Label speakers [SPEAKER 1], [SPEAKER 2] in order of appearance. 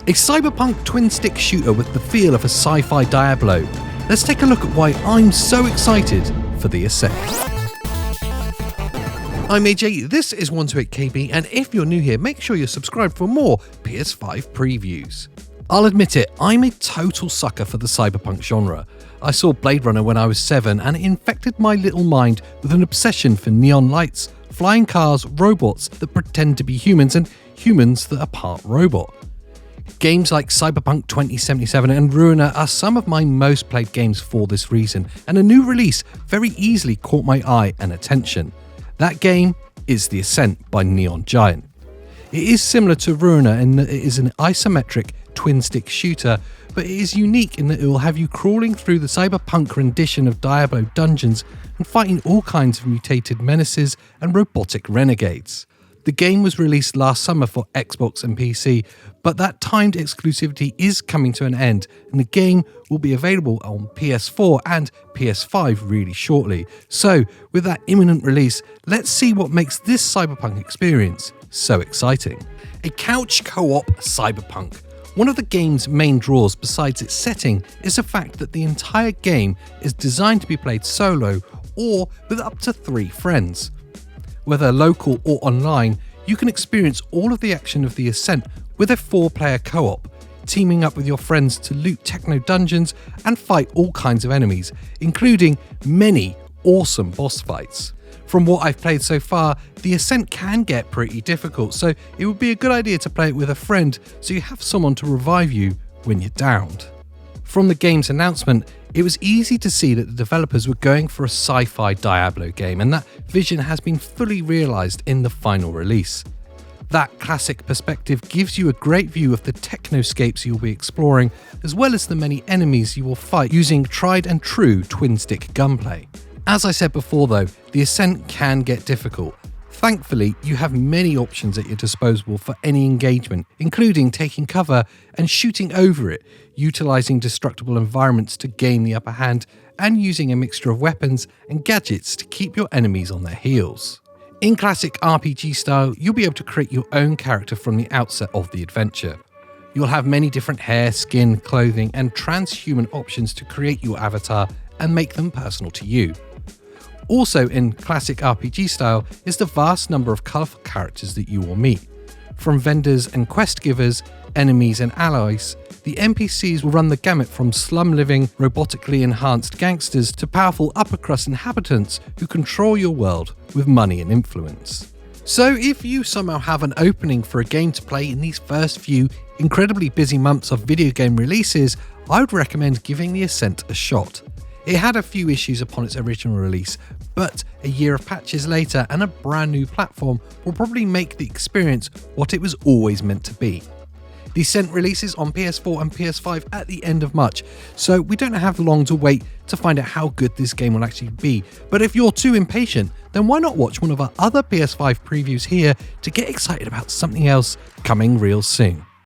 [SPEAKER 1] A cyberpunk twin-stick shooter with the feel of a sci-fi Diablo. Let's take a look at why I'm so excited for the Ascent. I'm AJ, this is 128KB, and if you're new here, make sure you're subscribed for more PS5 previews. I'll admit it, I'm a total sucker for the cyberpunk genre. I saw Blade Runner when I was 7 and it infected my little mind with an obsession for neon lights, flying cars, robots that pretend to be humans, and humans that are part robot. Games like Cyberpunk 2077 and Ruiner are some of my most played games for this reason, and a new release very easily caught my eye and attention. That game is The Ascent by Neon Giant. It is similar to Ruiner in that it is an isometric twin-stick shooter, but it is unique in that it will have you crawling through the cyberpunk rendition of Diablo dungeons and fighting all kinds of mutated menaces and robotic renegades. The game was released last summer for Xbox and PC, but that timed exclusivity is coming to an end, and the game will be available on PS4 and PS5 really shortly. So, with that imminent release, let's see what makes this cyberpunk experience so exciting. A couch co-op cyberpunk. One of the game's main draws besides its setting is the fact that the entire game is designed to be played solo or with up to 3 friends. Whether local or online, you can experience all of the action of the Ascent with a 4-player co-op, teaming up with your friends to loot techno dungeons and fight all kinds of enemies, including many awesome boss fights. From what I've played so far, the Ascent can get pretty difficult, so it would be a good idea to play it with a friend so you have someone to revive you when you're downed. From the game's announcement, it was easy to see that the developers were going for a sci-fi Diablo game, and that vision has been fully realised in the final release. That classic perspective gives you a great view of the technoscapes you'll be exploring, as well as the many enemies you will fight using tried and true twin-stick gunplay. As I said before though, the Ascent can get difficult. Thankfully, you have many options at your disposal for any engagement, including taking cover and shooting over it, utilising destructible environments to gain the upper hand, and using a mixture of weapons and gadgets to keep your enemies on their heels. In classic RPG style, you'll be able to create your own character from the outset of the adventure. You'll have many different hair, skin, clothing, and transhuman options to create your avatar and make them personal to you. Also in classic RPG style is the vast number of colourful characters that you will meet. From vendors and quest givers, enemies and allies, the NPCs will run the gamut from slum-living, robotically enhanced gangsters to powerful upper-crust inhabitants who control your world with money and influence. So if you somehow have an opening for a game to play in these first few incredibly busy months of video game releases, I would recommend giving the Ascent a shot. It had a few issues upon its original release, but a year of patches later and a brand new platform will probably make the experience what it was always meant to be. The Ascent releases on PS4 and PS5 at the end of March, so we don't have long to wait to find out how good this game will actually be. But if you're too impatient, then why not watch one of our other PS5 previews here to get excited about something else coming real soon.